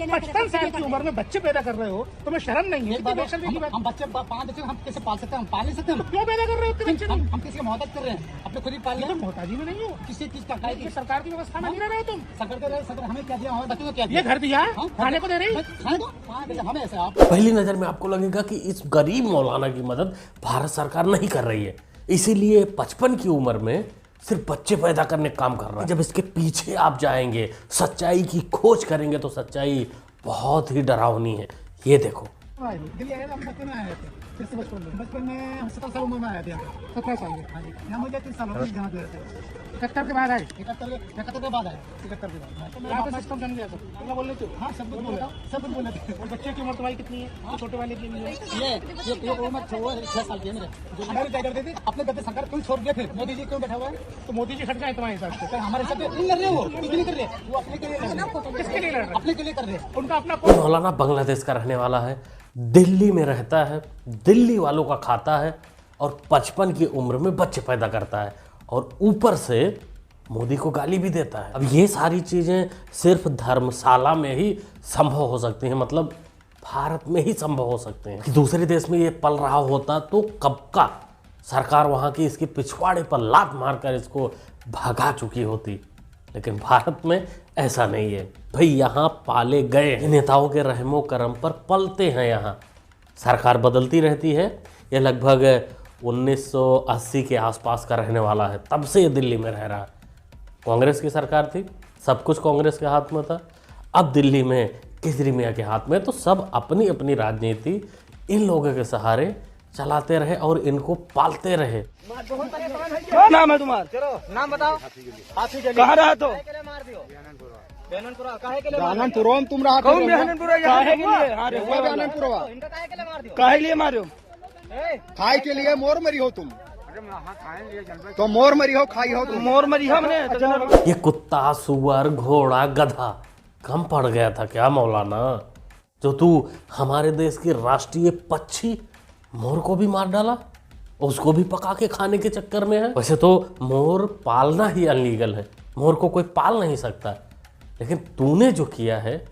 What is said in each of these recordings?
55 साल की उम्र में बच्चे पैदा कर रहे हो, तुम्हें शर्म नहीं है? हम बच्चे 5 बच्चे हम कैसे पाल सकते हैं? हम पाल नहीं सकते। क्यों पैदा कर रहे हो इतने बच्चे? हम किसी की मोहब्बत कर रहे हैं, अपने खुद ही पाल रहे हैं। मोहताजी में नहीं हो, किसी चीज का ये सरकार की व्यवस्था में नहीं रह रहे हो तुम। सरकार हमें क्या दिया, हमारे बच्चों को क्या ये दिया? घर दिया खाने को दे रही? खाने दो, हमें ऐसे आप पहली नजर में आपको लगेगा कि इस गरीब मौलाना की मदद भारत सरकार नहीं कर रही है, इसीलिए 55 की उम्र में सिर्फ बच्चे पैदा करने का काम कर रहा है। जब इसके पीछे आप जाएंगे, सच्चाई की खोज करेंगे, तो सच्चाई बहुत ही डरावनी है। ये देखो, दिल्ली आए थे, हम बचपन में आए थे। फिर से बचपन में हम 17 साल उम्र में आए थे। 17 साल में। हाँ जी, यहाँ मुझे 3 साल हो गए जहाँ पे रहते। 71 के बाद आए? 71 के बाद आए। 71 के बाद यहाँ पे सिस्टम बन गया सब। अल्लाह बोल लेते हो? हाँ, सब कुछ बोले, सब कुछ बोले थे। और बच्चे की उम्र तुम्हारी कितनी है? छोटे वाले की भी है? ये उम्र 6 साल की है मेरे। जो हमारी तय करते थे, अपने गद्दे सरकार क्यों छोड़ दिया? फिर मोदी जी क्यों बैठा हुआ है? तो मोदी जी हट जाए तुम्हारे हिसाब से? हमारे साथ नहीं कर रहे, वो कुछ नहीं कर रहे, वो अपने के लिए कर रहे हैं। किसके लिए लड़ रहे? अपने के लिए कर रहे हैं। उनका अपना ये मौलाना बांग्लादेश का रहने वाला है, दिल्ली में रहता है, दिल्ली वालों का खाता है और 55 की उम्र में बच्चे पैदा करता है और ऊपर से मोदी को गाली भी देता है। अब ये सारी चीज़ें सिर्फ धर्मशाला में ही संभव हो सकती हैं, मतलब भारत में ही संभव हो सकते हैं। कि दूसरे देश में ये पल रहा होता तो कब का सरकार वहाँ की इसके पिछवाड़े पर लात मारकर इसको भगा चुकी होती, लेकिन भारत में ऐसा नहीं है भाई। यहाँ पाले गए नेताओं के रहमो करम पर पलते हैं। यहाँ सरकार बदलती रहती है। ये लगभग 1980 के आसपास का रहने वाला है, तब से ये दिल्ली में रह रहा है। कांग्रेस की सरकार थी, सब कुछ कांग्रेस के हाथ में था। अब दिल्ली में केजरी मियाँ के हाथ में, तो सब अपनी अपनी राजनीति इन लोगों के सहारे चलाते रहे और इनको पालते रहे। क्या नाम है तुम्हारा? नाम बताओ। कहाँ रहा तो? आनंदपुरम तुम रहा कहूँ मेहनतपुरा काहे के लिए? हाँ रे आनंदपुरवा काहे लिए मारो? खाई के लिए मोर मरी हो तुम, तो मोर मरी हो, खाई हो तुम। मोर मरी हमने। ये कुत्ता, सुअर, घोड़ा, गधा कम पड़ गया था क्या मौलाना, जो तू हमारे देश की राष्ट्रीय पक्षी मोर को भी मार डाला, उसको भी पका के खाने के चक्कर में है। वैसे तो मोर पालना ही अनलीगल है, मोर को कोई पाल नहीं सकता, लेकिन तूने जो किया है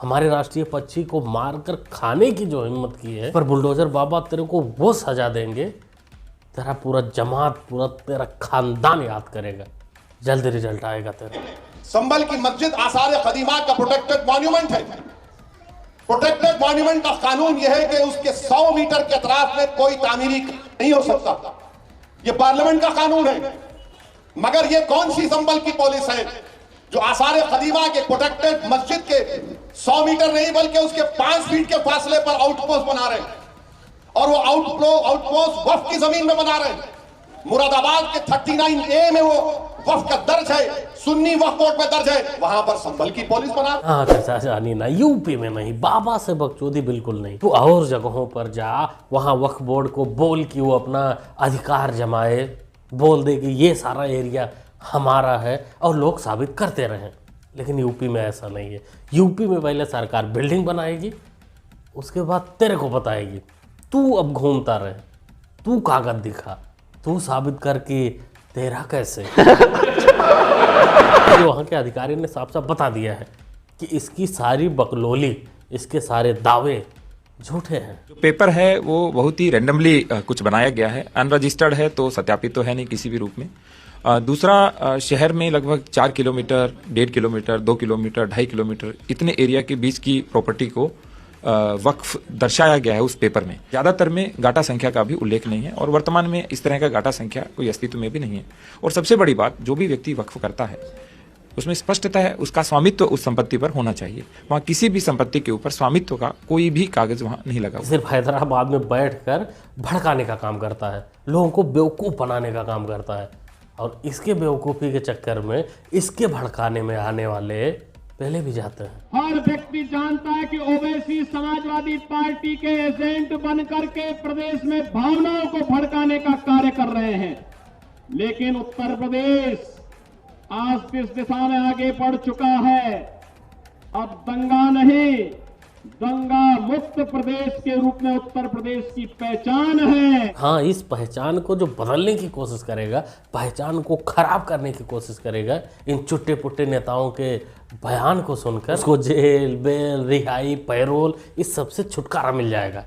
हमारे राष्ट्रीय पक्षी को मारकर खाने की जो हिम्मत की है, पर बुलडोजर बाबा तेरे को वो सजा देंगे, तेरा पूरा जमात, पूरा तेरा खानदान याद करेगा। जल्द रिजल्ट आएगा तेरा। संभल की मस्जिद आसार कदीमा का प्रोटेक्टेड मॉन्यूमेंट है। प्रोटेक्टेड मॉन्यूमेंट का कानून यह है कि उसके 100 मीटर के अतराफ में कोई तामीरी नहीं हो सकता। यह पार्लियामेंट का कानून है। मगर यह कौन सी संभल की पॉलिस है जो आसार कदीमा के प्रोटेक्टेड मस्जिद के 100 मीटर नहीं बल्कि उसके 5 फीट के फासले पर आउटपोस्ट बना रहे हैं, और वो आउटपोस्ट वक्फ की जमीन में बना रहे हैं। मुरादाबाद के 39A में वो वक्फ का दर्ज है, सुन्नी वक्फ बोर्ड में दर्ज है, वहां पर संभल की पुलिस बना। हाँ चाचा जानी ना, यूपी में नहीं, बाबा से बकचोदी बिल्कुल नहीं। तू और जगहों पर जा, वहां वक्फ बोर्ड को बोल कि वो अपना अधिकार जमाए, बोल दे कि ये सारा एरिया हमारा है और लोग साबित करते रहें। लेकिन यूपी में ऐसा नहीं है। यूपी में पहले सरकार बिल्डिंग बनाएगी, उसके बाद तेरे को बताएगी। तू अब घूमता रहे, तू कागज दिखा, तू साबित कर कि तेरा कैसे। वहाँ के अधिकारी ने साफ साफ बता दिया है कि इसकी सारी बकलोली, इसके सारे दावे झूठे हैं। जो पेपर है वो बहुत ही रैंडमली कुछ बनाया गया है, अनरजिस्टर्ड है, तो सत्यापित तो है नहीं किसी भी रूप में। दूसरा, शहर में लगभग 4 किलोमीटर, 1.5 किलोमीटर, 2 किलोमीटर, 2.5 किलोमीटर इतने एरिया के बीच की प्रॉपर्टी को वक्फ दर्शाया गया है उस पेपर में। ज्यादातर में गाटा संख्या का भी उल्लेख नहीं है और वर्तमान में इस तरह का गाटा संख्या कोई अस्तित्व में भी नहीं है। और सबसे बड़ी बात, जो भी व्यक्ति वक्फ करता है उसमें स्पष्टता है उसका स्वामित्व उस संपत्ति पर होना चाहिए। वहाँ किसी भी संपत्ति के ऊपर स्वामित्व का कोई भी कागज वहाँ नहीं लगा। सिर्फ हैदराबाद में बैठकर भड़काने का काम करता है, लोगों को बेवकूफ़ बनाने का काम करता है, और इसके बेवकूफ़ी के चक्कर में, इसके भड़काने में आने वाले पहले भी जाते हैं। हर व्यक्ति जानता है कि ओवैसी समाजवादी पार्टी के एजेंट बनकर के प्रदेश में भावनाओं को भड़काने का कार्य कर रहे हैं, लेकिन उत्तर प्रदेश आज इस दिशा में आगे बढ़ चुका है। अब दंगा नहीं, दंगा मुक्त प्रदेश के रूप में उत्तर प्रदेश की पहचान है। हाँ, इस पहचान को जो बदलने की कोशिश करेगा, पहचान को खराब करने की कोशिश करेगा, इन चुट्टे पुट्टे नेताओं के बयान को सुनकर उसको जेल, बेल, रिहाई, पैरोल इस सब से छुटकारा मिल जाएगा।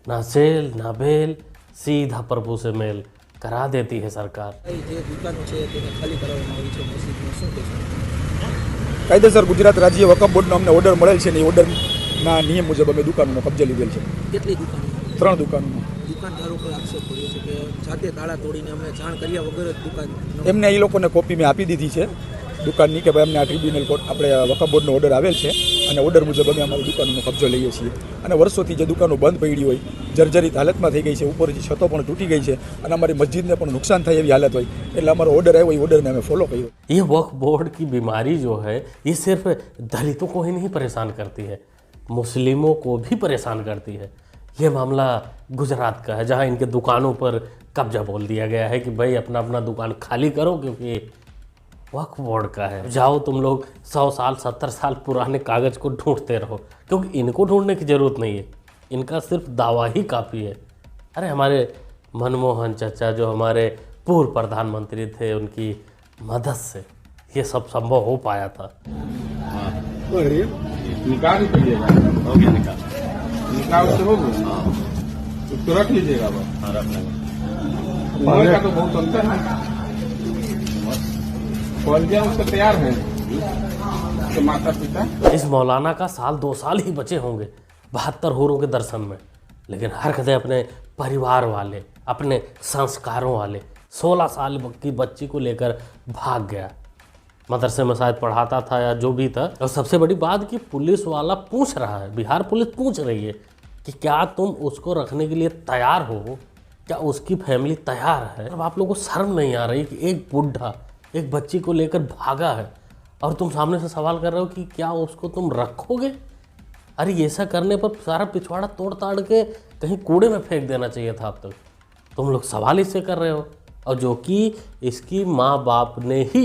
ना जेल ना बेल, सीधा प्रभु से मेल करा देती है सरकार। કાયદેસર ગુજરાત રાજ્ય વકફ બોર્ડનો અમને ઓર્ડર મળેલ છે ને એ ઓર્ડરના નિયમ મુજબ અમે દુકાનોનો કબજે લીધેલ છે। કેટલી દુકાનો? 3 દુકાનોનો। દુકાનદારો પર આક્ષેપ કર્યો છે કે જાતે તાળા તોડીને અમે જાણ કર્યા વગર જ દુકાન એમને એ લોકોને કોપી મેં આપી દીધી છે દુકાનની કે ભાઈ અમને આ ટ્રિબ્યુનલ કોર્ટ આપણે વકફ બોર્ડનો ઓર્ડર આવેલ છે અને ઓર્ડર મુજબ અમે અમારી દુકાનોનો કબજો લઈએ છીએ અને વર્ષોથી જે દુકાનો બંધ પડી હોય, જર્જરિત હાલતમાં થઈ ગઈ છે, ઉપરથી છતો પણ તૂટી ગઈ છે અને અમારી મસ્જિદને પણ નુકસાન થાય એવી હાલત હોય એટલે અમારો ઓર્ડર આવ્યો એ ઓર્ડરને અમે ફોલો કર્યો। ये वक्फ बोर्ड की बीमारी जो है ये सिर्फ दलितों को ही नहीं परेशान करती है, मुस्लिमों को भी परेशान करती है। ये मामला गुजरात का है जहाँ इनके दुकानों पर कब्जा बोल दिया गया है कि भाई अपना अपना दुकान खाली करो क्योंकि वक्फ बोर्ड का है। जाओ तुम लोग 100 साल 70 साल पुराने कागज को ढूंढते रहो, क्योंकि इनको ढूंढने की जरूरत नहीं है, इनका सिर्फ दावा ही काफ़ी है। अरे हमारे मनमोहन चाचा जो हमारे पूर्व प्रधानमंत्री थे, उनकी मदद से ये सब संभव हो पाया था। निकाल लीजिएगा, हो गया निकाल से हो गया, उसको रख लीजिएगा। रख लेंगे, उम्र का तो बहुत अंतर है, कॉलेज उसका तैयार है तो माता पिता। इस मौलाना का 2 साल ही बचे होंगे 72 होरों के दर्शन में, लेकिन हर कदे अपने परिवार वाले, अपने संस्कारों वाले 16 साल की बच्ची को लेकर भाग गया। मदरसे में शायद पढ़ाता था या जो भी था। और सबसे बड़ी बात कि पुलिस वाला पूछ रहा है, बिहार पुलिस पूछ रही है कि क्या तुम उसको रखने के लिए तैयार हो, क्या उसकी फैमिली तैयार है। अब आप लोगों को शर्म नहीं आ रही कि एक बुढ़ा एक बच्ची को लेकर भागा है और तुम सामने से सवाल कर रहे हो कि क्या उसको तुम रखोगे। अरे ऐसा करने पर सारा पिछवाड़ा तोड़ ताड़ के कहीं कूड़े में फेंक देना चाहिए था। अब तक तुम लोग सवाल इससे कर रहे हो, और जो कि इसकी माँ बाप ने ही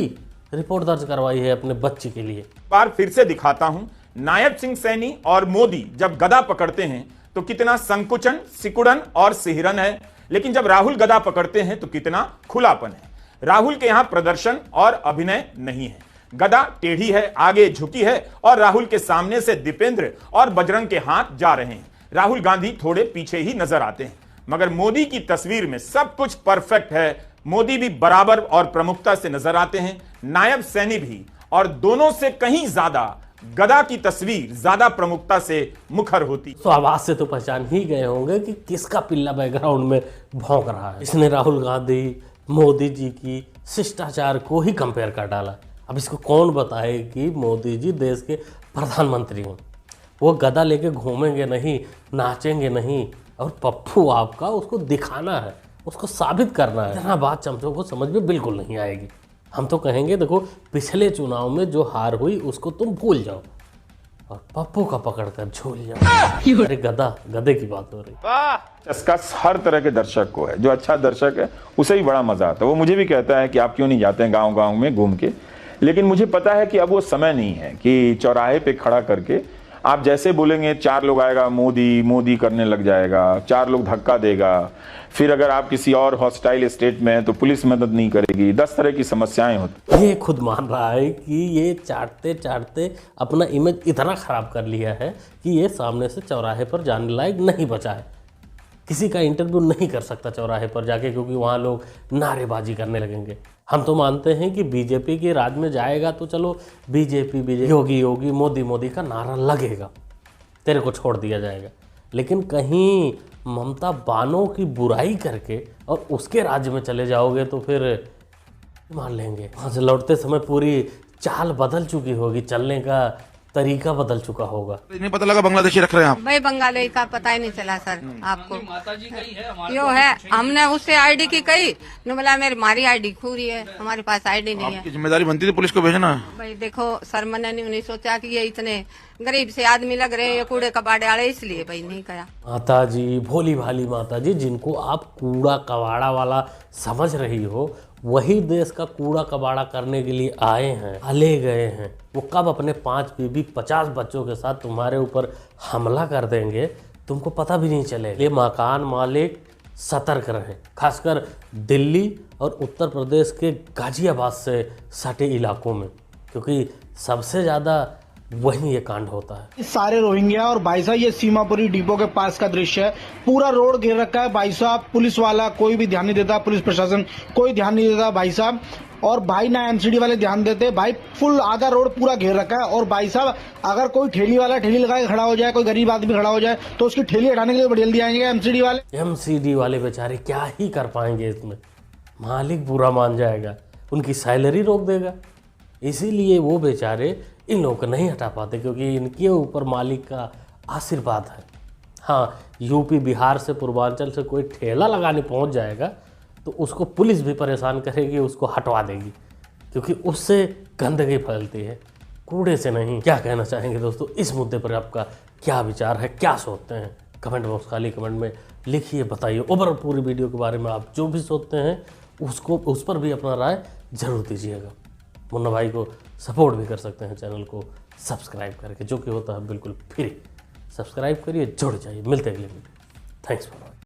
रिपोर्ट दर्ज करवाई है अपने बच्चे के लिए। बार फिर से दिखाता हूं, नायब सिंह सैनी और मोदी जब गदा पकड़ते हैं तो कितना संकुचन, सिकुड़न और सिहरन है, लेकिन जब राहुल गदा पकड़ते हैं तो कितना खुलापन है। राहुल के यहां प्रदर्शन और अभिनय नहीं है, गदा टेढ़ी है, आगे झुकी है और राहुल के सामने से दीपेंद्र और बजरंग के हाथ जा रहे हैं। राहुल गांधी थोड़े पीछे ही नजर आते हैं, मगर मोदी की तस्वीर में सब कुछ परफेक्ट है। मोदी भी बराबर और प्रमुखता से नजर आते हैं, नायब सैनी भी, और दोनों से कहीं ज्यादा गदा की तस्वीर ज्यादा प्रमुखता से मुखर होती। तो आवाज से तो पहचान ही गए होंगे कि किसका पिल्ला बैकग्राउंड में भौंक रहा है। इसने राहुल गांधी मोदी जी की शिष्टाचार को ही कंपेयर कर डाला। अब इसको कौन बताए कि मोदी जी देश के प्रधानमंत्री हैं, वो गदा लेके घूमेंगे नहीं, नाचेंगे नहीं, और पप्पू आपका उसको दिखाना है, उसको साबित करना है। इतना बात चमचों को समझ में बिल्कुल नहीं आएगी। हम तो कहेंगे देखो पिछले चुनाव में जो हार हुई उसको तुम भूल जाओ और पप्पू का पकड़कर झूल जाओ। अरे गधे की बात हो रही। चस्का हर तरह के दर्शक को है, जो अच्छा दर्शक है उसे ही बड़ा मजा आता है। वो मुझे भी कहता है कि आप क्यों नहीं जाते हैं गांव गांव में घूम के, लेकिन मुझे पता है कि अब वो समय नहीं है कि चौराहे पे खड़ा करके आप जैसे बोलेंगे 4 लोग आएगा मोदी मोदी करने लग जाएगा, 4 लोग धक्का देगा, फिर अगर आप किसी और हॉस्टाइल स्टेट में हैं तो पुलिस मदद नहीं करेगी। 10 तरह की समस्याएं होती। ये खुद मान रहा है कि ये चाटते चाटते अपना इमेज इतना खराब कर लिया है कि ये सामने से चौराहे पर जाने लायक नहीं बचा है। किसी का इंटरव्यू नहीं कर सकता चौराहे पर जाके, क्योंकि वहाँ लोग नारेबाजी करने लगेंगे। हम तो मानते हैं कि बीजेपी के राज में जाएगा तो चलो बीजेपी योगी योगी मोदी मोदी का नारा लगेगा, तेरे को छोड़ दिया जाएगा। लेकिन कहीं ममता बानों की बुराई करके और उसके राज्य में चले जाओगे तो फिर मान लेंगे। वहाँ से लौटते समय पूरी चाल बदल चुकी होगी, चलने का तरीका बदल चुका होगा। नहीं पता लगा बांग्लादेशी रख रहे हैं आप? भाई बंगाली का पता ही नहीं चला सर आपको। माताजी कही है यो है, हमने उससे आईडी की कही, ने बोला हमारी आईडी खूरी है, हमारे पास आईडी नहीं है। जिम्मेदारी बनती थी पुलिस को भेजना। भाई देखो सर, मैंने नहीं सोचा कि ये इतने गरीब से आदमी लग रहे हैं, ये कूड़े कबाड़े वाले, इसलिए भाई नहीं करा। माता जी, भोली भाली माता जी, जिनको आप कूड़ा कबाड़ा वाला समझ रही हो, वही देश का कूड़ा कबाड़ा करने के लिए आए हैं, हले गए हैं, वो कब अपने 5 बीबी 50 बच्चों के साथ तुम्हारे ऊपर हमला कर देंगे तुमको पता भी नहीं चलेगा। ये मकान मालिक सतर्क रहें, खासकर दिल्ली और उत्तर प्रदेश के गाजियाबाद से सटे इलाकों में, क्योंकि सबसे ज़्यादा वहीं ये कांड होता है। सारे रोहिंग्या और भाई साहब ये सीमापुरी डिपो के पास का दृश्य है, पूरा रोड घेर रखा है भाई साहब, पुलिस वाला कोई भी ध्यान नहीं देता, पुलिस प्रशासन कोई ध्यान नहीं देता भाई साहब, और भाई ना एमसीडी वाले ध्यान देते, भाई फुल आधा रोड पूरा घेर रखा है। और भाई साहब अगर कोई ठेली वाला ठेली लगा के खड़ा हो जाए, कोई गरीब आदमी खड़ा हो जाए तो उसकी ठेली हटाने के लिए बड़ी जल्दी आएंगे एमसीडी वाले। एमसीडी वाले बेचारे क्या ही कर पाएंगे इसमें, मालिक बुरा मान जाएगा, उनकी सैलरी रोक देगा, इसीलिए वो बेचारे इन लोगों को नहीं हटा पाते, क्योंकि इनके ऊपर मालिक का आशीर्वाद है। हाँ, यूपी बिहार से पूर्वांचल से कोई ठेला लगाने पहुंच जाएगा तो उसको पुलिस भी परेशान करेगी, उसको हटवा देगी, क्योंकि उससे गंदगी फैलती है, कूड़े से नहीं। क्या कहना चाहेंगे दोस्तों इस मुद्दे पर, आपका क्या विचार है, क्या सोचते हैं? कमेंट बॉक्स खाली कमेंट में लिखिए, बताइए। ओवरऑल पूरी वीडियो के बारे में आप जो भी सोचते हैं उस पर भी अपना राय जरूर दीजिएगा। मुन्ना भाई को सपोर्ट भी कर सकते हैं चैनल को सब्सक्राइब करके, जो कि होता है बिल्कुल फ्री। सब्सक्राइब करिए, जुड़ जाइए। मिलते हैं अगले वीडियो। Thanks for watching.